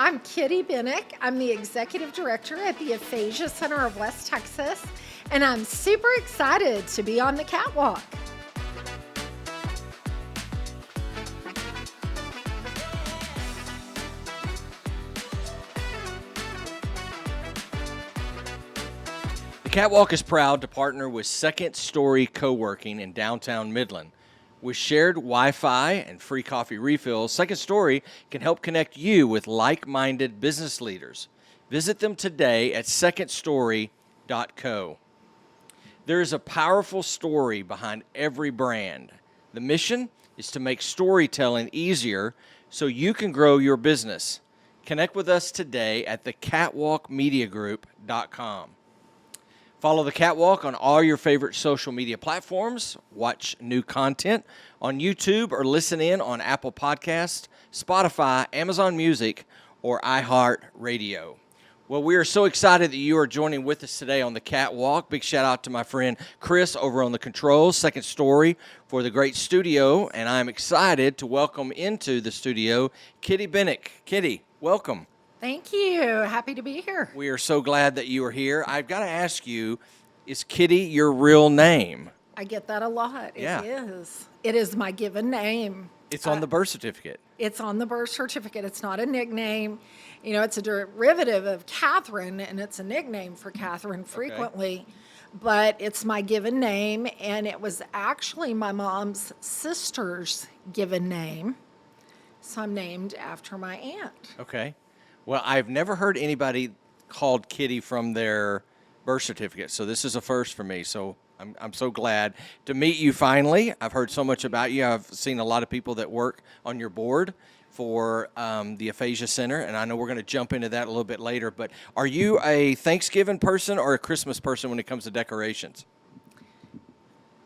I'm Kitty Binek. I'm the Executive Director at the Aphasia Center of West Texas, and I'm super excited to be on the catwalk. The Catwalk is proud to partner with Second Story Co-working in downtown Midland. With shared Wi-Fi and free coffee refills, Second Story can help connect you with like-minded business leaders. Visit them today at secondstory.co. There is a powerful story behind every brand. The mission is to make storytelling easier so you can grow your business. Connect with us today at thecatwalkmediagroup.com. Follow The Catwalk on all your favorite social media platforms, watch new content on YouTube, or listen in on Apple Podcasts, Spotify, Amazon Music, or iHeartRadio. Well, we are so excited that you are joining with us today on The Catwalk. Big shout out to my friend Chris over on the controls, Second Story, for the great studio, and I'm excited to welcome into the studio Kitty Binek. Kitty, welcome. Thank you. Happy to be here. We are so glad that you are here. I've got to ask you, is Kitty your real name? I get that a lot. Yeah. It is. It is my given name. It's on the birth certificate. It's on the birth certificate. It's not a nickname. You know, it's a derivative of Catherine, and it's a nickname for Catherine frequently. Okay. But it's my given name, and it was actually my mom's sister's given name. So I'm named after my aunt. Okay. Well, I've never heard anybody called Kitty from their birth certificate, so this is a first for me. So I'm so glad to meet you finally. I've heard so much about you. I've seen a lot of people that work on your board for the Aphasia Center, and I know we're going to jump into that a little bit later. But are you a Thanksgiving person or a Christmas person when it comes to decorations?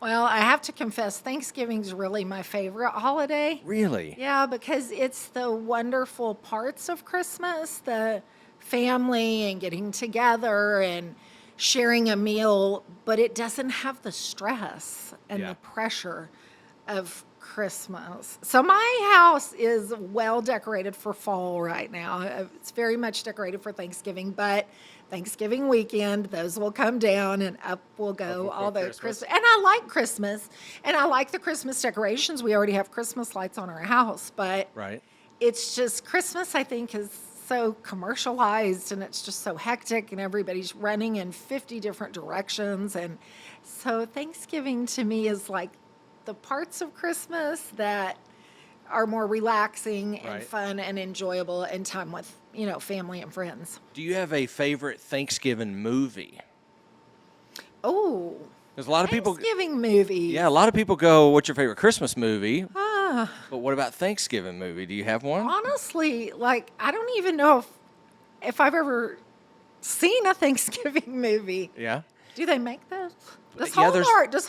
Well, I have to confess, Thanksgiving's really my favorite holiday. Really? Yeah, because it's the wonderful parts of Christmas, the family and getting together and sharing a meal, but it doesn't have the stress and the pressure of Christmas. So my house is well decorated for fall right now. It's very much decorated for Thanksgiving, but Thanksgiving weekend, those will come down and up will go all the Christmas. And I like Christmas, and I like the Christmas decorations. We already have Christmas lights on our house, but it's just Christmas, I think, is so commercialized, and it's just so hectic, and everybody's running in 50 different directions. And so Thanksgiving to me is like the parts of Christmas that are more relaxing and fun and enjoyable, and time with, you know, family and friends. Do you have a favorite Thanksgiving movie? Oh, there's a lot of people. Thanksgiving movies. Yeah, a lot of people go, "What's your favorite Christmas movie?" But what about Thanksgiving movie? Do you have one? Honestly, like, I don't even know if I've ever seen a Thanksgiving movie. Yeah. Do they make those? Does Hallmark do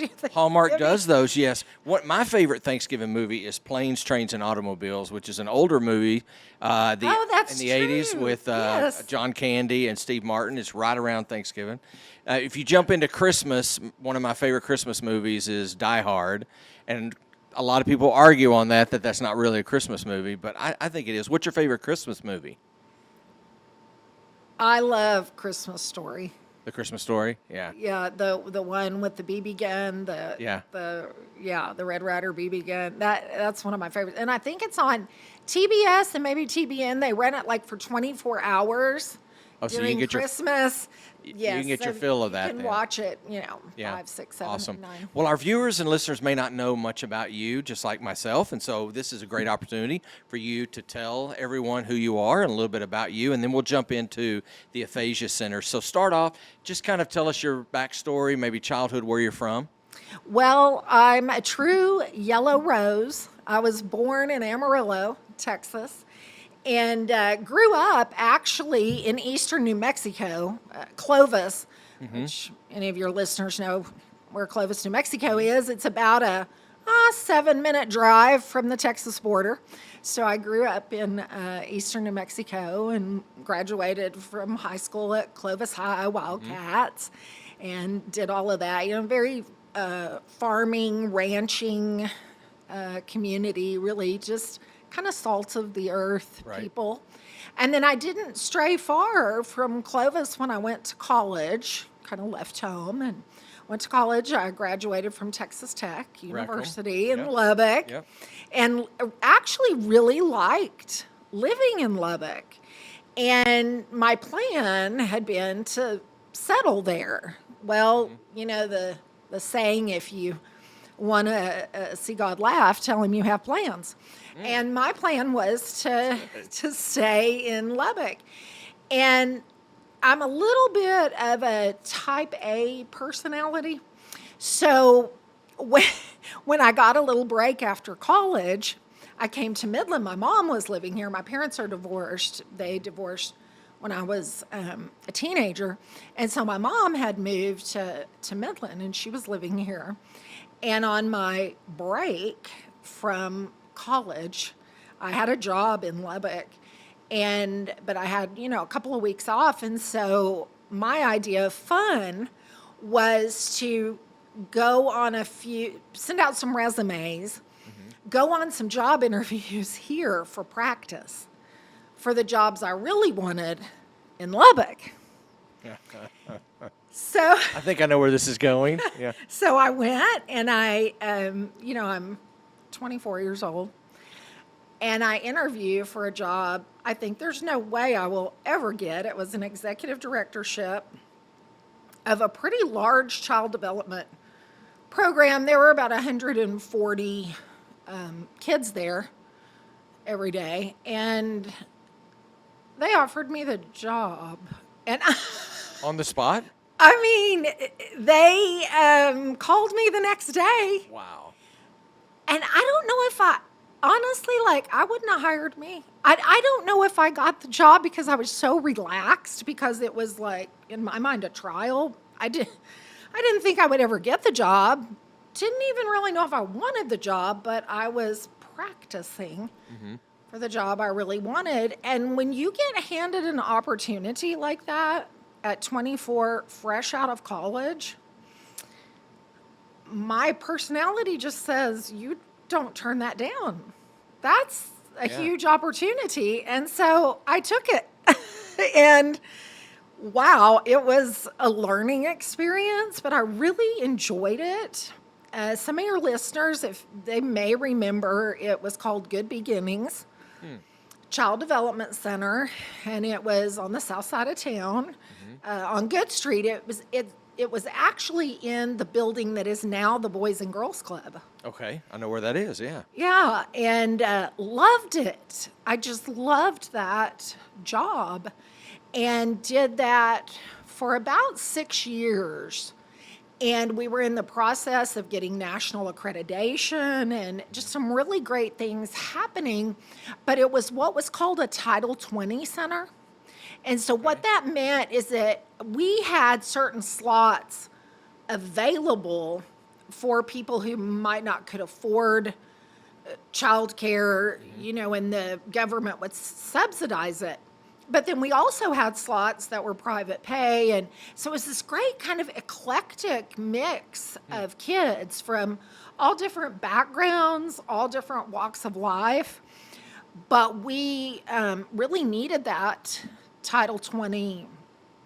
Thanksgiving? Hallmark does those, yes. What my favorite Thanksgiving movie is Planes, Trains, and Automobiles, which is an older movie that's in the 80s with John Candy and Steve Martin. It's right around Thanksgiving. If you jump into Christmas, one of my favorite Christmas movies is Die Hard, and a lot of people argue on that that's not really a Christmas movie, but I think it is. What's your favorite Christmas movie? I love Christmas Story. The Christmas Story, yeah. Yeah, the one with the BB gun, the Red Ryder BB gun. That's one of my favorites, and I think it's on TBS and maybe TBN. They run it like for 24 hours during Christmas. Yes, you can get your fill of that. You can watch it, 5, 6, 7, awesome. 9. Well, our viewers and listeners may not know much about you, just like myself, and so this is a great opportunity for you to tell everyone who you are and a little bit about you, and then we'll jump into the Aphasia Center. So start off, just kind of tell us your backstory, maybe childhood, where you're from. Well, I'm a true yellow rose. I was born in Amarillo, Texas, and grew up actually in eastern New Mexico, Clovis, which any of your listeners know where Clovis, New Mexico is. It's about a 7-minute drive from the Texas border. So I grew up in eastern New Mexico and graduated from high school at Clovis High Wildcats and did all of that. Very farming, ranching community, really just kind of salt of the earth Right. people. And then I didn't stray far from Clovis when I went to college, kind of left home and went to college. I graduated from Texas Tech University in Yep. Lubbock, Yep. and actually really liked living in Lubbock. And my plan had been to settle there. Well, you know, the saying, if you want to see God laugh, tell him you have plans. And my plan was to stay in Lubbock. And I'm a little bit of a type A personality. So when I got a little break after college, I came to Midland. My mom was living here. My parents are divorced. They divorced when I was a teenager. And so my mom had moved to Midland, and she was living here. And on my break from college, I had a job in Lubbock, but I had, a couple of weeks off. And so my idea of fun was to send out some resumes, go on some job interviews here for practice for the jobs I really wanted in Lubbock. So I think I know where this is going. Yeah. So I went, and I'm 24 years old, and I interview for a job I think there's no way I will ever get. It was an executive directorship of a pretty large child development program. There were about 140 kids there every day, and they offered me the job. And On the spot? I mean, they called me the next day, Wow. and I don't know if honestly, I wouldn't have hired me. I don't know if I got the job because I was so relaxed, because it was in my mind, a trial. I didn't think I would ever get the job. Didn't even really know if I wanted the job, but I was practicing for the job I really wanted. And when you get handed an opportunity like that at 24, fresh out of college, my personality just says, you don't turn that down. That's a huge opportunity. And so I took it. And wow, it was a learning experience, but I really enjoyed it. Some of your listeners, if they may remember, it was called Good Beginnings Child Development Center, and it was on the south side of town, on Good Street. It was actually in the building that is now the Boys and Girls Club. Okay, I know where that is. Yeah. Yeah, and loved it. I just loved that job, and did that for about 6 years. And we were in the process of getting national accreditation and just some really great things happening. But it was what was called a Title 20 center. And so what that meant is that we had certain slots available for people who might not could afford childcare, and the government would subsidize it. But then we also had slots that were private pay. And so it was this great kind of eclectic mix of kids from all different backgrounds, all different walks of life. But we really needed that Title 20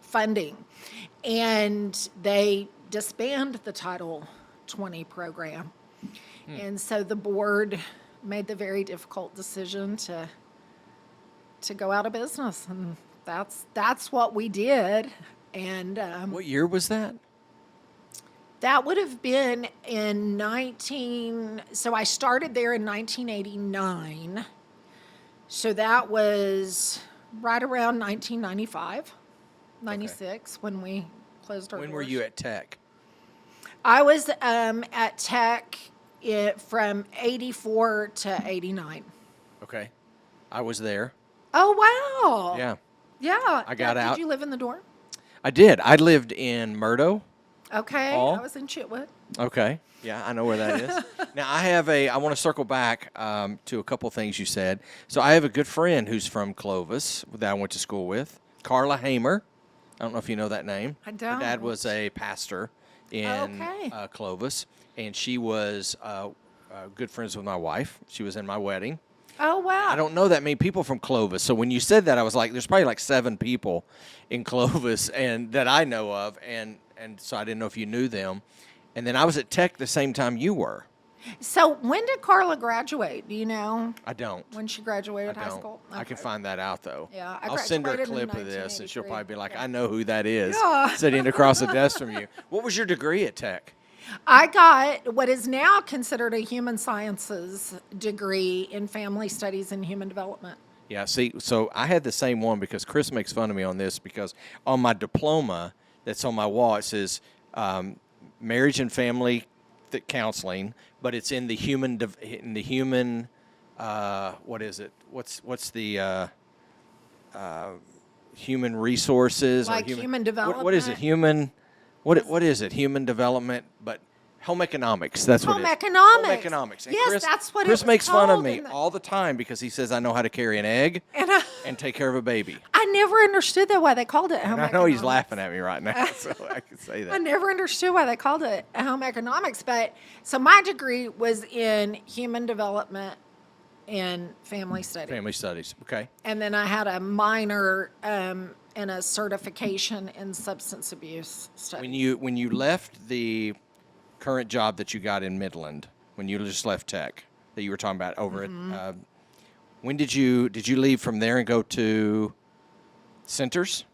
funding. And they disbanded the Title 20 program. And so the board made the very difficult decision to go out of business, and that's what we did. And What year was that? that would have been so I started there in 1989. So that was right around 1995, 96, when we closed our When were doors. you at Tech? I was at Tech from 84 to 89. Okay. I was there. Oh, wow. Yeah. Yeah. I got out. Did you live in the dorm? I did. I lived in Murdo. Okay. Hall? I was in Chitwood. Okay. Yeah, I know where that is. Now, I want to circle back to a couple things you said. So I have a good friend who's from Clovis that I went to school with, Carla Hamer. I don't know if you know that name. I don't. Her dad was a pastor in Clovis, and she was good friends with my wife. She was in my wedding. Oh, wow. I don't know that many people from Clovis. So when you said that, I was like, there's probably like 7 people in Clovis and that I know of. And so I didn't know if you knew them. And then I was at Tech the same time you were. So when did Carla graduate? Do you know I don't. when she graduated I high don't. school? I can Okay. find that out, though. Yeah, I I'll send her a graduated in clip of this, and she'll 1983. probably be like, Yeah. I know who that is, Yeah. sitting across the desk from you. What was your degree at Tech? I got what is now considered a human sciences degree in family studies and human development. Yeah, see, so I had the same one because Chris makes fun of me on this because on my diploma that's on my wall, it says marriage and family counseling, but it's in the human, what is it? What's the human resources? Like human development? What is it? What is it? Human development, but home economics. That's what Home it is. economics. Home economics. And Yes, that's what it Chris was makes fun of called me in the- all the time because he says I know how to carry an egg and take care of a baby. I never understood that why they called it home And I know he's economics. laughing at me right now, so I can say I that. never understood why they called it home economics, but so my degree was in human development and family studies. Family studies. Okay. And then I had a minor and a certification in substance abuse studies. When you left the current job that you got in Midland, when you just left Tech that you were talking about over at, when did you leave from there and go to Centers?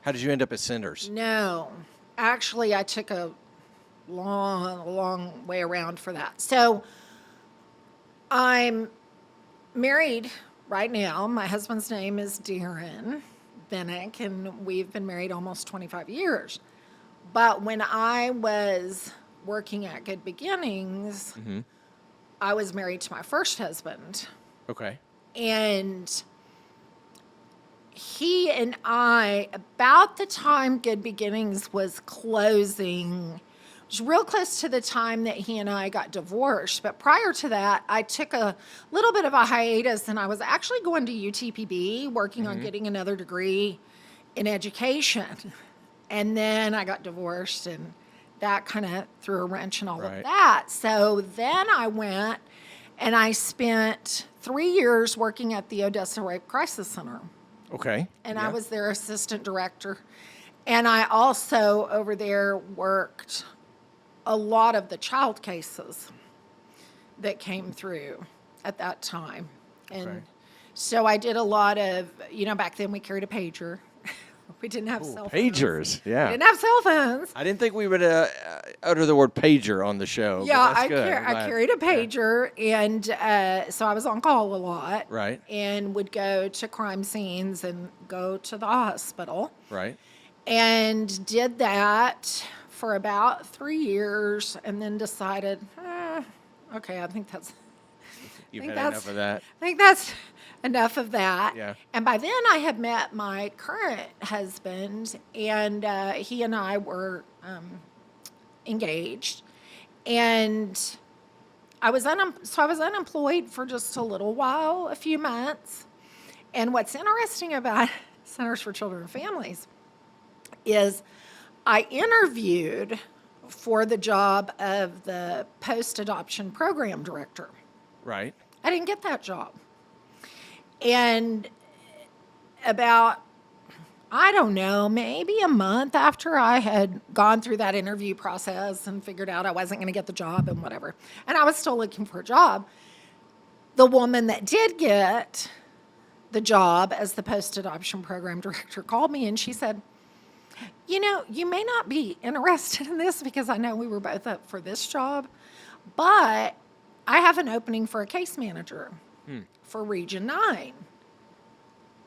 How did you end up at Centers? No, actually, I took a long way around for that. So I'm married right now. My husband's name is Darren Binek, and we've been married almost 25 years. But when I was working at Good Beginnings, I was married to my first husband. Okay. And he and I, about the time Good Beginnings was closing, it was real close to the time that he and I got divorced. But prior to that, I took a little bit of a hiatus, and I was actually going to UTPB, working on getting another degree in education. And then I got divorced, and that kind of threw a wrench in all Right. of that. So then I went and I spent 3 years working at the Odessa Rape Crisis Center. Okay. And Yeah. I was their assistant director. And I also over there worked a lot of the child cases that came through at that time. And Okay. so I did a lot of, back then we carried a pager. We didn't have cell phones. Pagers. We Yeah. didn't have cell phones. I didn't think we would utter the word pager on the show. but Yeah, that's I, good. car- I'm I glad. carried a pager, and so I was on call a lot. Right. And would go to crime scenes and go to the hospital. Right. And did that for about 3 years, and then decided, okay, I think that's You've think had that's- enough of that. I think that's enough of that. Yeah. And by then I had met my current husband, and he and I were engaged. And I was unemployed for just a little while, a few months. And what's interesting about Centers for Children and Families is I interviewed for the job of the post-adoption program director. Right. I didn't get that job. And about, I don't know, maybe a month after I had gone through that interview process and figured out I wasn't going to get the job and whatever, and I was still looking for a job, the woman that did get the job as the post-adoption program director called me, and she said, you may not be interested in this because I know we were both up for this job, but I have an opening for a case manager for Region 9.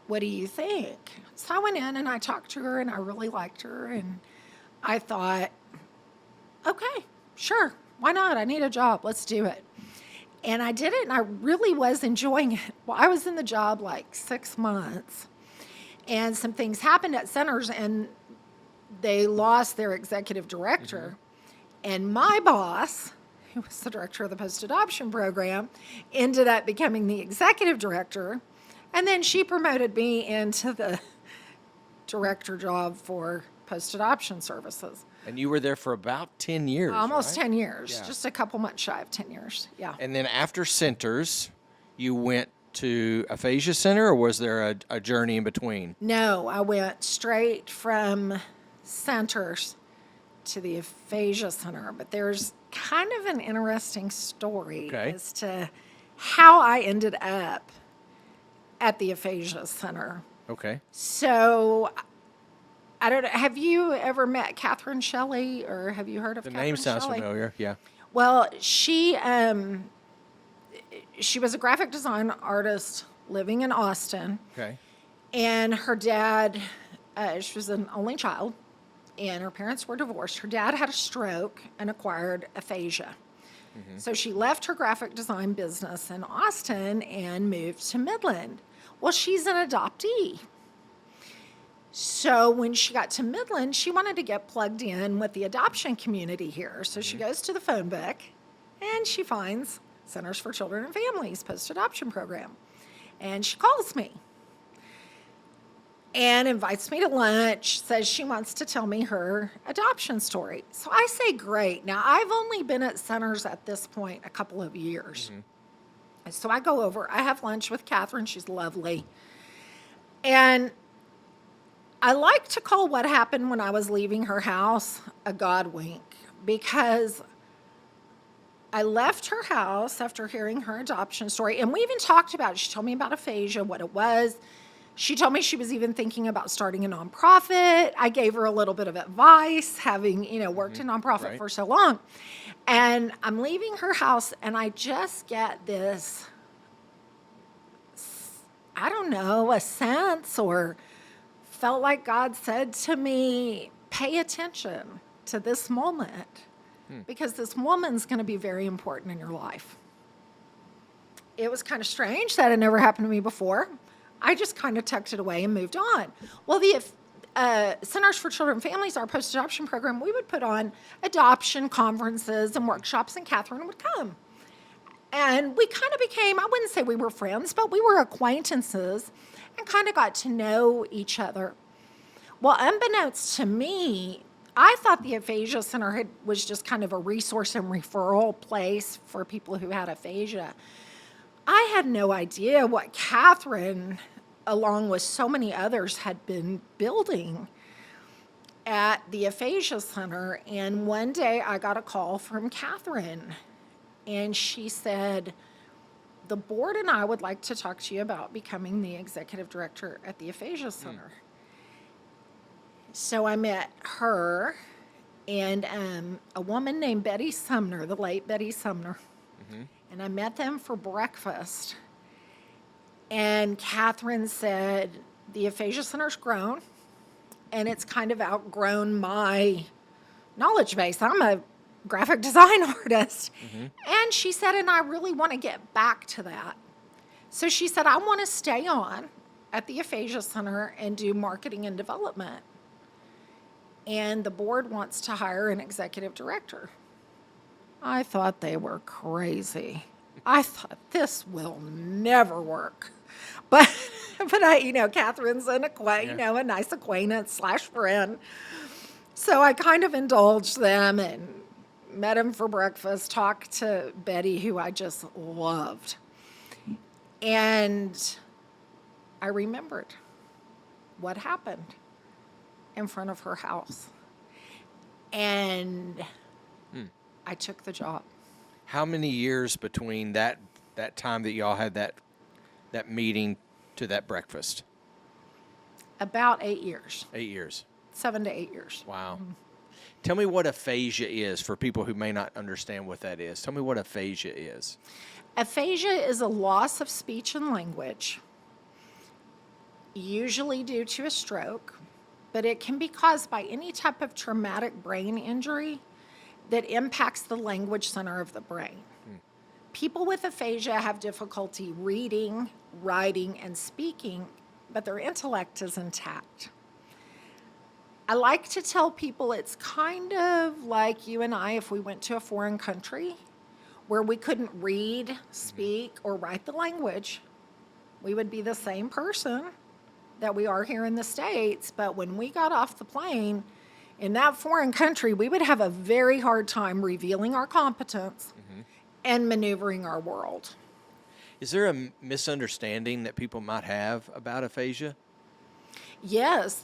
What do you think? So I went in and I talked to her, and I really liked her, and I thought, okay, sure, why not? I need a job. Let's do it. And I did it, and I really was enjoying it. Well, I was in the job like 6 months, and some things happened at Centers, and they lost their executive director. And my boss, who was the director of the post-adoption program, ended up becoming the executive director. And then she promoted me into the director job for post-adoption services. And you were there for about 10 years. Almost right? 10 years, Yeah. just a couple months shy of 10 years. Yeah. And then after Centers, you went to Aphasia Center, or was there a journey in between? No, I went straight from centers to the Aphasia Center, but there's kind of an interesting story Okay. as to how I ended up at the Aphasia Center. Okay. So, I don't know, have you ever met Catherine Shelley, or have you heard of The Catherine name sounds Shelley? familiar. Yeah. Well, she was a graphic design artist living in Austin, Okay. and her dad, she was an only child, and her parents were divorced. Her dad had a stroke and acquired aphasia. So she left her graphic design business in Austin and moved to Midland. Well, she's an adoptee. So when she got to Midland, she wanted to get plugged in with the adoption community here. So she goes to the phone book and she finds Centers for Children and Families post-adoption program. And she calls me and invites me to lunch, says she wants to tell me her adoption story. So I say, great. Now, I've only been at Centers at this point a couple of years. So I go over, I have lunch with Catherine. She's lovely. And I like to call what happened when I was leaving her house a God wink, because I left her house after hearing her adoption story, and we even talked about it. She told me about aphasia, what it was. She told me she was even thinking about starting a nonprofit. I gave her a little bit of advice, having, worked in nonprofit Right. for so long. And I'm leaving her house, and I just get this, I don't know, a sense, or felt like God said to me, pay attention to this moment, because this woman's going to be very important in your life. It was kind of strange. That had never happened to me before. I just kind of tucked it away and moved on. Well, the Centers for Children and Families, our post-adoption program, we would put on adoption conferences and workshops, and Catherine would come. And we kind of became, I wouldn't say we were friends, but we were acquaintances and kind of got to know each other. Well, unbeknownst to me, I thought the Aphasia Center was just kind of a resource and referral place for people who had aphasia. I had no idea what Catherine, along with so many others, had been building at the Aphasia Center. And one day I got a call from Catherine, and she said, the board and I would like to talk to you about becoming the executive director at the Aphasia Center. So I met her and a woman named Betty Sumner, the late Betty Sumner. And I met them for breakfast. And Catherine said, the Aphasia Center's grown, and it's kind of outgrown my knowledge base. I'm a graphic design artist. And she said, and I really want to get back to that. So she said, I want to stay on at the Aphasia Center and do marketing and development. And the board wants to hire an executive director. I thought they were crazy. I thought this will never work. But I, Catherine's a nice acquaintance / friend. So I kind of indulged them and met him for breakfast, talked to Betty, who I just loved. And I remembered what happened in front of her house. And I took the job. How many years between that time that y'all had that meeting to that breakfast? About 8 years. 8 years. 7 to 8 years. Wow. Tell me what aphasia is for people who may not understand what that is. Tell me what aphasia is. Aphasia is a loss of speech and language, usually due to a stroke, but it can be caused by any type of traumatic brain injury that impacts the language center of the brain. People with aphasia have difficulty reading, writing, and speaking, but their intellect is intact. I like to tell people it's kind of like you and I if we went to a foreign country where we couldn't read, speak, or write the language. We would be the same person that we are here in the States, but when we got off the plane in that foreign country, we would have a very hard time revealing our competence and maneuvering our world. Is there a misunderstanding that people might have about aphasia? Yes,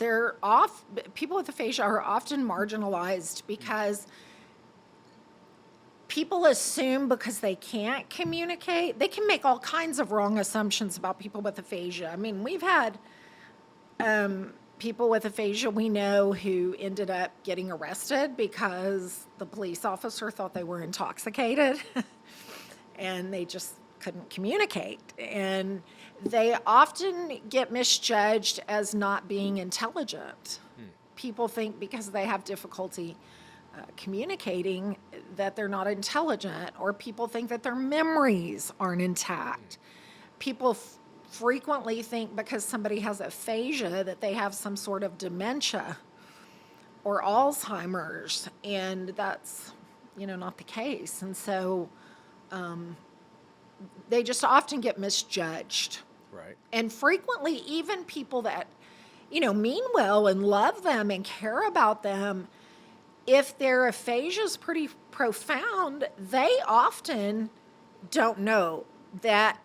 people with aphasia are often marginalized because people assume because they can't communicate, they can make all kinds of wrong assumptions about people with aphasia. I mean, we've had people with aphasia we know who ended up getting arrested because the police officer thought they were intoxicated and they just couldn't communicate. And they often get misjudged as not being intelligent. People think because they have difficulty communicating that they're not intelligent, or people think that their memories aren't intact. People frequently think because somebody has aphasia that they have some sort of dementia or Alzheimer's, and that's, not the case. And so they just often get misjudged. Right. And frequently, even people that, mean well and love them and care about them, if their aphasia is pretty profound, they often don't know that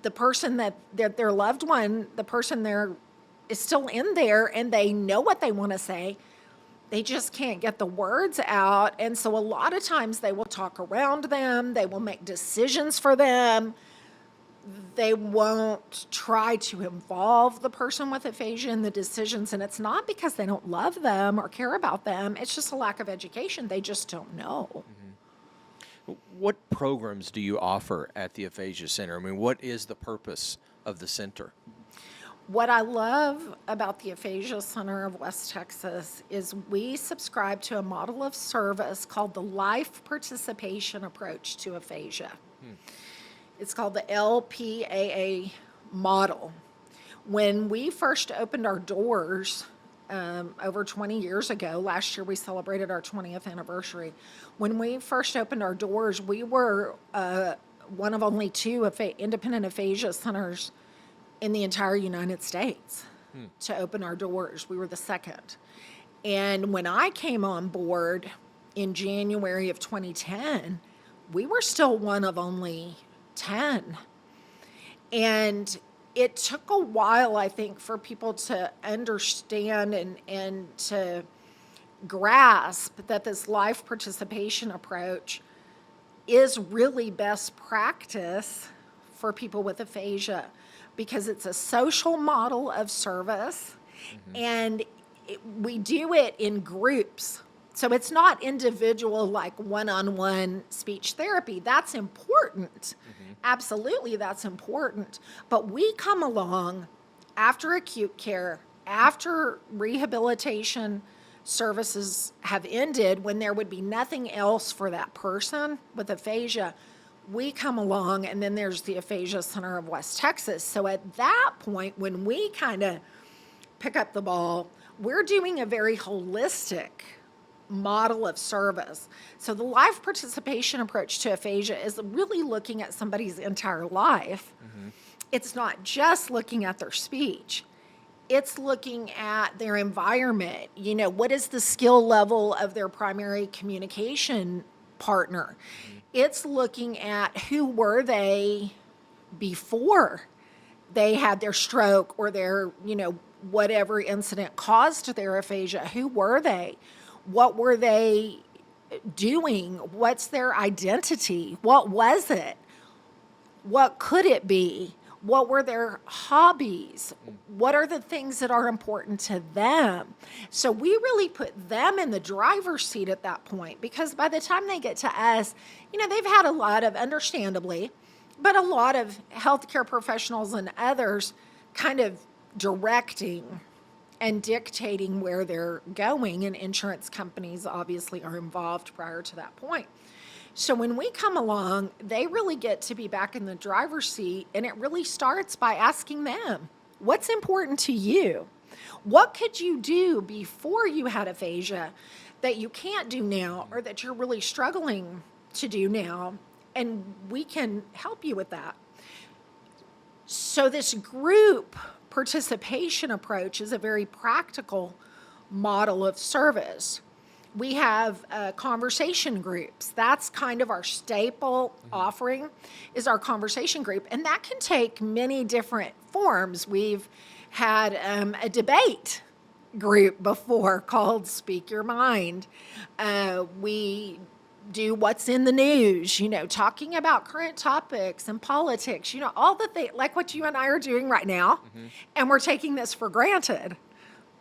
the person that their loved one, the person there is still in there, and they know what they want to say. They just can't get the words out. And so a lot of times they will talk around them. They will make decisions for them. They won't try to involve the person with aphasia in the decisions. And it's not because they don't love them or care about them. It's just a lack of education. They just don't know. What programs do you offer at the Aphasia Center? I mean, what is the purpose of the center? What I love about the Aphasia Center of West Texas is we subscribe to a model of service called the Life Participation Approach to Aphasia. It's called the LPAA model. When we first opened our doors over 20 years ago, last year we celebrated our 20th anniversary. When we first opened our doors, we were one of only two independent aphasia centers in the entire United States to open our doors. We were the second. And when I came on board in January of 2010, we were still one of only 10. And it took a while, I think, for people to understand and to grasp that this life participation approach is really best practice for people with aphasia, because it's a social model of service, and we do it in groups. So it's not individual, like one-on-one speech therapy. That's important. Absolutely, that's important. But we come along after acute care, after rehabilitation services have ended, when there would be nothing else for that person with aphasia. We come along, and then there's the Aphasia Center of West Texas. So at that point, when we kind of pick up the ball, we're doing a very holistic model of service. So the life participation approach to aphasia is really looking at somebody's entire life. It's not just looking at their speech. It's looking at their environment. What is the skill level of their primary communication partner? It's looking at who were they before they had their stroke or their, whatever incident caused their aphasia. Who were they? What were they doing? What's their identity? What was it? What could it be? What were their hobbies? What are the things that are important to them? So we really put them in the driver's seat at that point, because by the time they get to us, they've had a lot of, understandably, but a lot of healthcare professionals and others kind of directing and dictating where they're going, and insurance companies obviously are involved prior to that point. So when we come along, they really get to be back in the driver's seat, and it really starts by asking them, what's important to you? What could you do before you had aphasia that you can't do now, or that you're really struggling to do now? And we can help you with that. So this group participation approach is a very practical model of service. We have conversation groups. That's kind of our staple offering, is our conversation group. And that can take many different forms. We've had a debate group before called Speak Your Mind. We do what's in the news, talking about current topics and politics, all the things, like what you and I are doing right now. And we're taking this for granted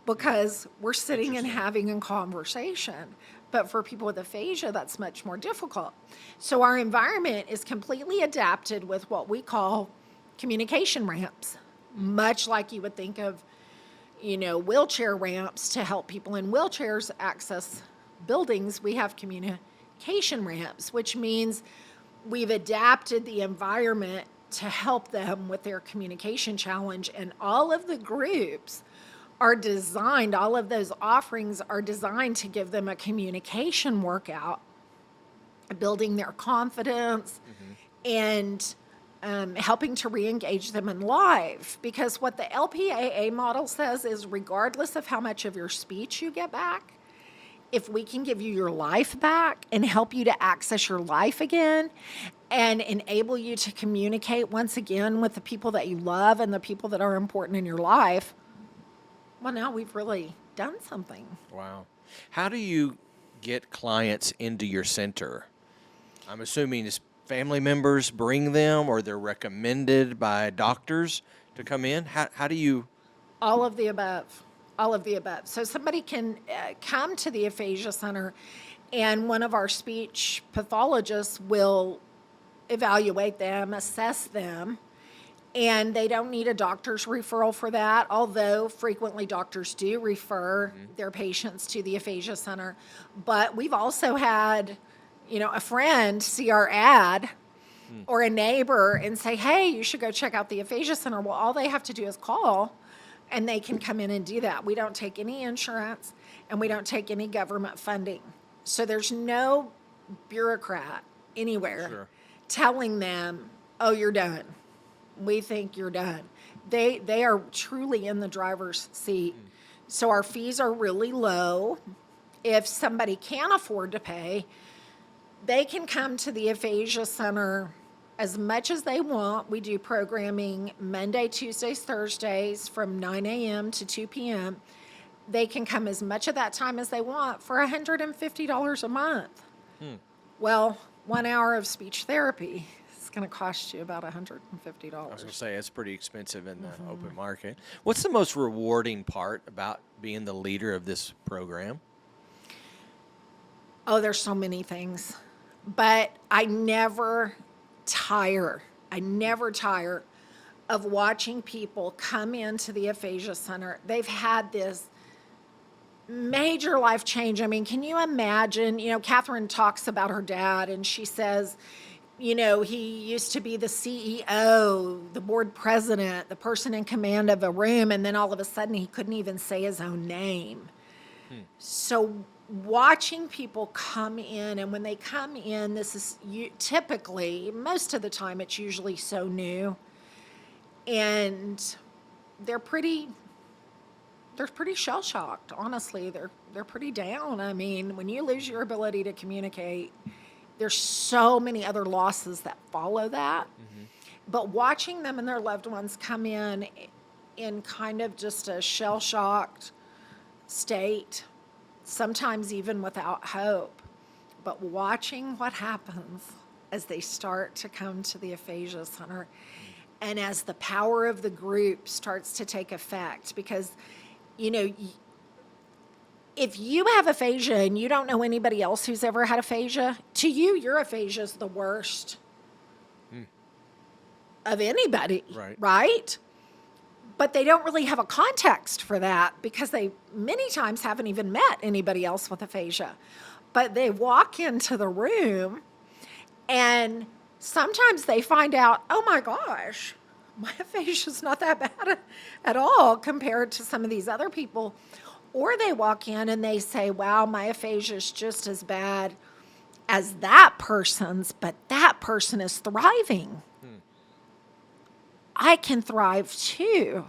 because we're sitting and having a conversation. But for people with aphasia, that's much more difficult. So our environment is completely adapted with what we call communication ramps, much like you would think of, wheelchair ramps to help people in wheelchairs access buildings. We have communication ramps, which means we've adapted the environment to help them with their communication challenge. And all of the groups are designed, all of those offerings are designed to give them a communication workout, building their confidence, and helping to re-engage them in life. Because what the LPAA model says is, regardless of how much of your speech you get back, if we can give you your life back and help you to access your life again and enable you to communicate once again with the people that you love and the people that are important in your life, well, now we've really done something. Wow. How do you get clients into your center? I'm assuming it's family members bring them, or they're recommended by doctors to come in. How do you? All of the above. All of the above. So somebody can come to the Aphasia Center, and one of our speech pathologists will evaluate them, assess them, and they don't need a doctor's referral for that, although frequently doctors do refer their patients to the Aphasia Center. But we've also had, a friend see our ad or a neighbor and say, hey, you should go check out the Aphasia Center. Well, all they have to do is call, and they can come in and do that. We don't take any insurance, and we don't take any government funding. So there's no bureaucrat anywhere telling them, oh, you're done. We think you're done. They are truly in the driver's seat. So our fees are really low. If somebody can't afford to pay, they can come to the Aphasia Center as much as they want. We do programming Monday, Tuesdays, Thursdays from 9 a.m. to 2 p.m. They can come as much of that time as they want for $150 a month. Well, 1 hour of speech therapy is going to cost you about $150. I was going to say, it's pretty expensive in the open market. What's the most rewarding part about being the leader of this program? Oh, there's so many things. But I never tire of watching people come into the Aphasia Center. They've had this major life change. I mean, can you imagine? Catherine talks about her dad, and she says, he used to be the CEO, the board president, the person in command of a room, and then all of a sudden he couldn't even say his own name. So watching people come in, and when they come in, this is typically, most of the time, it's usually so new, and they're pretty shell-shocked, honestly. They're pretty down. I mean, when you lose your ability to communicate, there's so many other losses that follow that. But watching them and their loved ones come in kind of just a shell-shocked state, sometimes even without hope, but watching what happens as they start to come to the Aphasia Center and as the power of the group starts to take effect. Because, if you have aphasia and you don't know anybody else who's ever had aphasia, to you, your aphasia is the worst of anybody, right? But they don't really have a context for that because they many times haven't even met anybody else with aphasia. But they walk into the room and sometimes they find out, oh my gosh, my aphasia is not that bad at all compared to some of these other people. Or they walk in and they say, wow, my aphasia is just as bad as that person's, but that person is thriving. I can thrive too.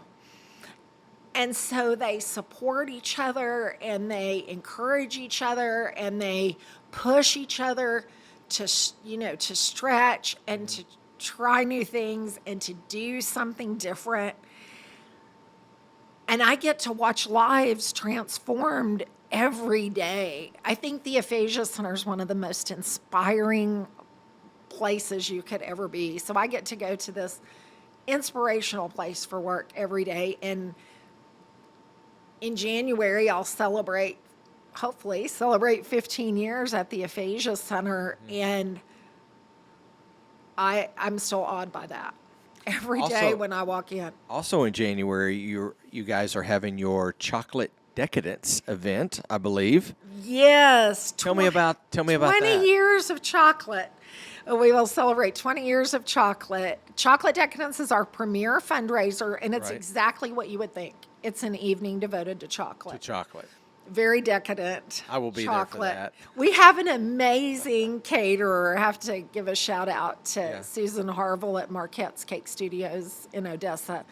And so they support each other and they encourage each other and they push each other to, to stretch and to try new things and to do something different. And I get to watch lives transformed every day. I think the Aphasia Center is one of the most inspiring places you could ever be. So I get to go to this inspirational place for work every day. And in January, I'll hopefully celebrate 15 years at the Aphasia Center. And I'm still awed by that every day Also- when I walk in. Also in January, you guys are having your chocolate decadence event, I believe. Yes. Tell me about 20 that. years of chocolate. We will celebrate 20 years of chocolate. Chocolate Decadence is our premier fundraiser, and it's Right. exactly what you would think. It's an evening devoted to chocolate. To chocolate. Very decadent. I will be there for that. We have an amazing caterer. I have to give a shout out to Yeah. Susan Harville at Marquette's Cake Studios in Odessa,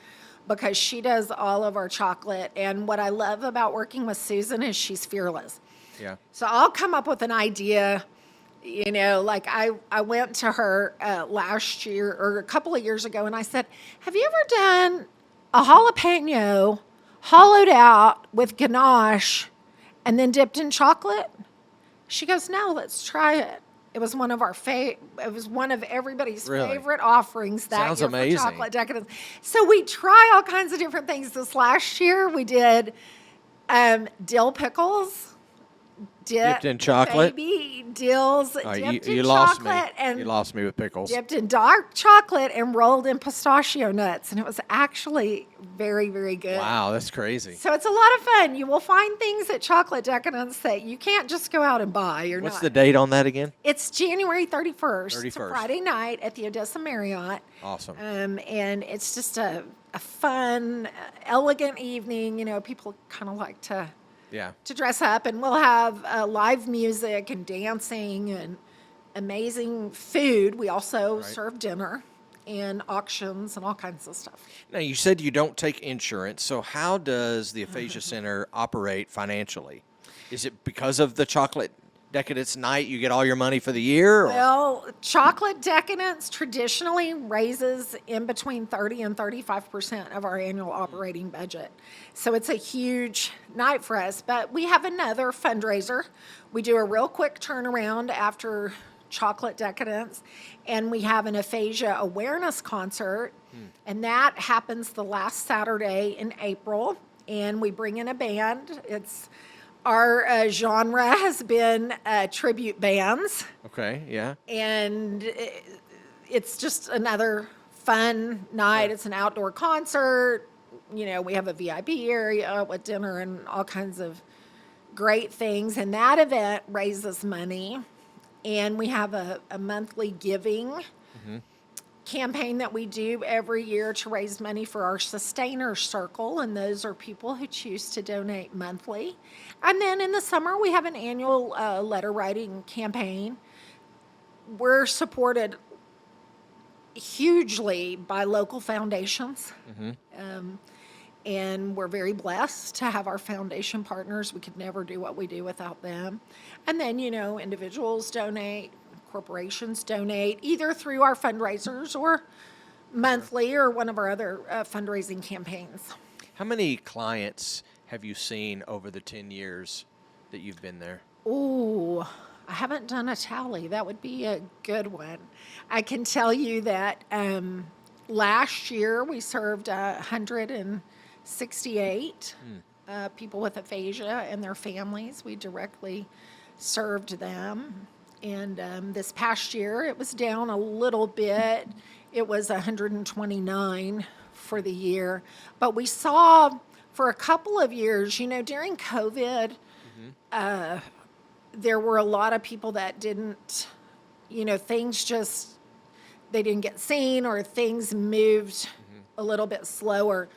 because she does all of our chocolate. And what I love about working with Susan is she's fearless. Yeah. So I'll come up with an idea, like I went to her last year or a couple of years ago and I said, have you ever done a jalapeno hollowed out with ganache and then dipped in chocolate? She goes, no, let's try it. It was one of it was one of everybody's Really? favorite offerings that Sounds year amazing. for Chocolate Decadence. So we try all kinds of different things. This last year we did dill pickles. Dipped in chocolate? Baby dills, All right, dipped you in lost me. chocolate and You lost me with pickles. dipped in dark chocolate and rolled in pistachio nuts. And it was actually very, very good. Wow, that's crazy. So it's a lot of fun. You will find things at Chocolate Decadence that you can't just go out and buy. What's the date on that again? It's January 31st. It's a 31st. Friday night at the Odessa Marriott. Awesome. And it's just a fun, elegant evening. People kind of like to dress up, and we'll have live music and dancing and amazing food. We also serve dinner and auctions and all kinds of stuff. Now, you said you don't take insurance, so how does the Aphasia Center operate financially? Is it because of the Chocolate Decadence night you get all your money for the year? Or? Well, Chocolate Decadence traditionally raises in between 30 and 35% of our annual operating budget. So it's a huge night for us. But we have another fundraiser. We do a real quick turnaround after Chocolate Decadence, and we have an aphasia awareness concert, and that happens the last Saturday in April, and we bring in a band. Our genre has been tribute bands, Okay, yeah. and it's just another fun night. It's an outdoor concert. We have a VIP area with dinner and all kinds of great things, and that event raises money. And we have a monthly giving campaign that we do every year to raise money for our Sustainers Circle, and those are people who choose to donate monthly. And then in the summer, we have an annual letter writing campaign. We're supported hugely by local foundations. And we're very blessed to have our foundation partners. We could never do what we do without them. And then, individuals donate, corporations donate, either through our fundraisers or monthly or one of our other fundraising campaigns. How many clients have you seen over the 10 years that you've been there? Ooh, I haven't done a tally. That would be a good one. I can tell you that last year we served 168 people with aphasia and their families. We directly served them. And this past year it was down a little bit. It was 129 for the year. But we saw for a couple of years, during COVID, there were a lot of people that didn't, things just, they didn't get seen, or things moved a little bit slower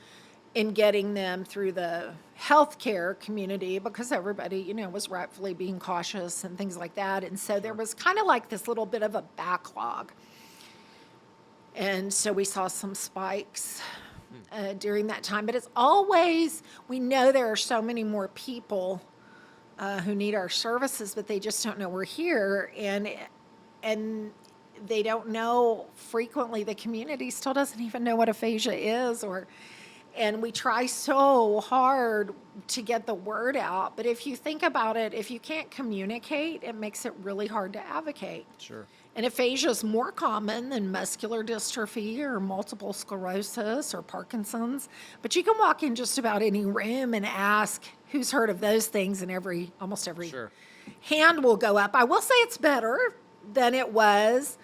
in getting them through the healthcare community because everybody, was rightfully being cautious and things like that. And so there was kind of like this little bit of a backlog. And so we saw some spikes during that time. But it's always, we know there are so many more people who need our services, but they just don't know we're here. And they don't know, frequently the community still doesn't even know what aphasia is, and we try so hard to get the word out. But if you think about it, if you can't communicate, it makes it really hard to advocate. Sure. And aphasia is more common than muscular dystrophy or multiple sclerosis or Parkinson's. But you can walk in just about any room and ask who's heard of those things, and almost every Sure. hand will go up. I will say it's better than it was,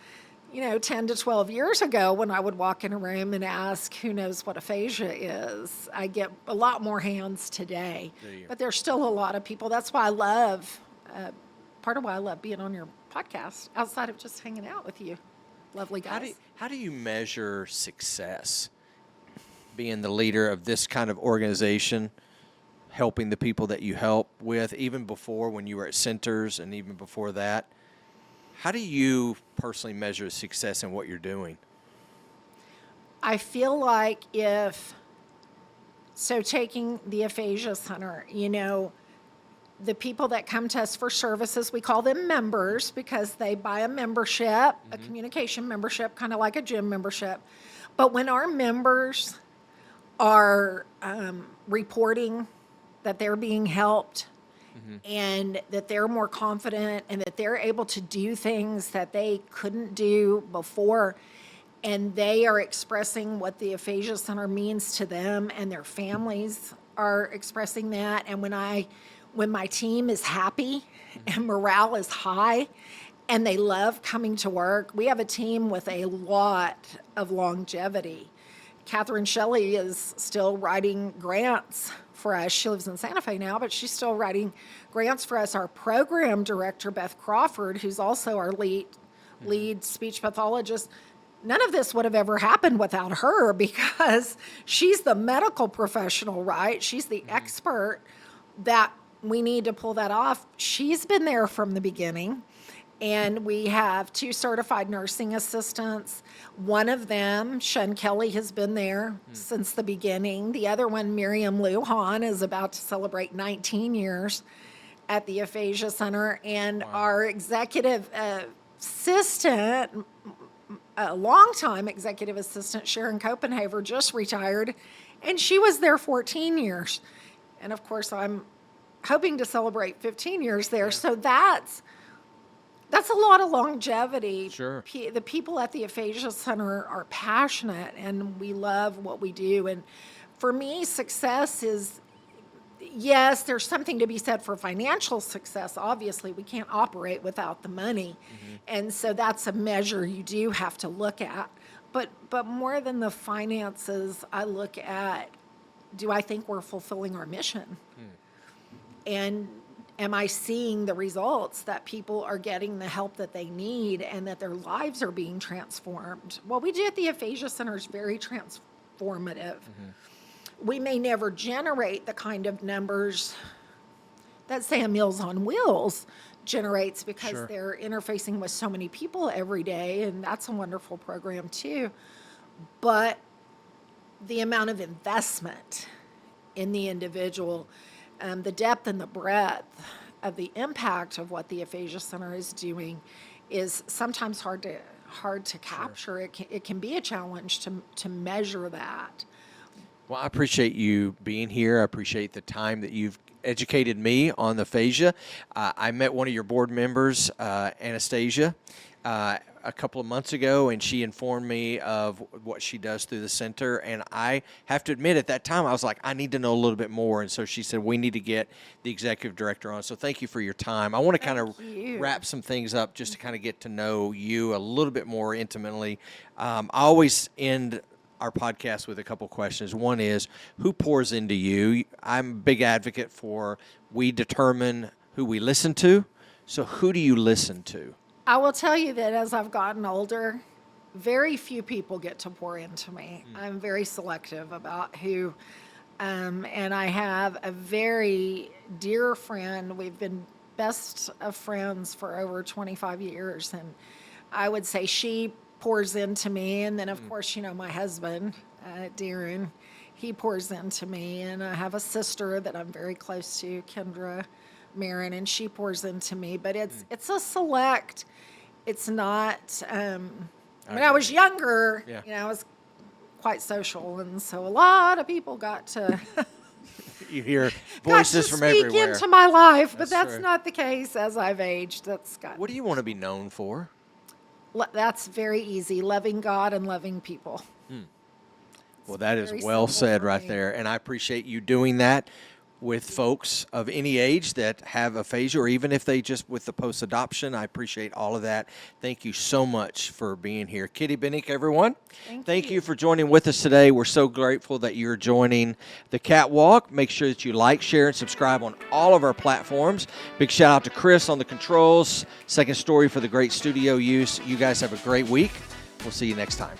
10 to 12 years ago when I would walk in a room and ask who knows what aphasia is. I get a lot more hands today. Do you? But there's still a lot of people. That's why I love, part of why I love being on your podcast, outside of just hanging out with you lovely guys. How do you measure success being the leader of this kind of organization, helping the people that you help with, even before when you were at centers and even before that? How do you personally measure success in what you're doing? I feel like taking the Aphasia Center, the people that come to us for services, we call them members because they buy a membership, a communication membership, kind of like a gym membership. But when our members are reporting that they're being helped, and that they're more confident and that they're able to do things that they couldn't do before, and they are expressing what the Aphasia Center means to them, and their families are expressing that, and when my team is happy and morale is high and they love coming to work, we have a team with a lot of longevity. Catherine Shelley is still writing grants for us. She lives in Santa Fe now, but she's still writing grants for us. Our program director, Beth Crawford, who's also our lead speech pathologist, none of this would have ever happened without her because she's the medical professional, right? She's the expert that we need to pull that off. She's been there from the beginning. And we have 2 certified nursing assistants. One of them, Shun Kelly, has been there since the beginning. The other one, Miriam Lujan, is about to celebrate 19 years at the Aphasia Center. And our executive assistant, a longtime executive assistant, Sharon Copenhaver, just retired, and she was there 14 years. And of course, I'm hoping to celebrate 15 years there. Yeah. So that's a lot of longevity. Sure. The people at the Aphasia Center are passionate, and we love what we do. And for me, success is, yes, there's something to be said for financial success. Obviously, we can't operate without the money. And so that's a measure you do have to look at. But more than the finances, I look at, do I think we're fulfilling our mission? And am I seeing the results that people are getting the help that they need and that their lives are being transformed? What we do at the Aphasia Center is very transformative. We may never generate the kind of numbers that, say, a Meals on Wheels generates because they're interfacing with so many people every day, and that's a wonderful program too. But the amount of investment in the individual, the depth and the breadth of the impact of what the Aphasia Center is doing is sometimes hard to capture. It can be a challenge to measure that. Well, I appreciate you being here. I appreciate the time that you've educated me on the aphasia. I met one of your board members, Anastasia, a couple of months ago, and she informed me of what she does through the center. And I have to admit, at that time, I was like, I need to know a little bit more. And so she said, we need to get the executive director on. So thank you for your time. I want to kind of wrap some things up just to kind of get to know you a little bit more intimately. I always end our podcast with a couple questions. One is, who pours into you? I'm a big advocate for we determine who we listen to. So who do you listen to? I will tell you that as I've gotten older, very few people get to pour into me. I'm very selective about who, and I have a very dear friend. We've been best of friends for over 25 years, and I would say she pours into me. And then, of course, my husband Darren. He pours into me, and I have a sister that I'm very close to, Kendra Marin, and she pours into me. But it's a select. It's not. When I was younger, I was quite social, and so a lot of people got to You hear voices from speak everywhere. into my life, but that's true. not the case as I've aged. What do you want to be known for? That's very easy. Loving God and loving people. Well, that is very well simple said for right me. there, and I appreciate you doing that with folks of any age that have aphasia, or even if they just with the post-adoption. I appreciate all of that. Thank you so much for being here. Kitty Binek, everyone. Thank you for joining with us today. We're so grateful that you're joining the Catwalk. Make sure that you like, share, and subscribe on all of our platforms. Big shout out to Chris on the controls. Second Story for the great studio use. You guys have a great week. We'll see you next time.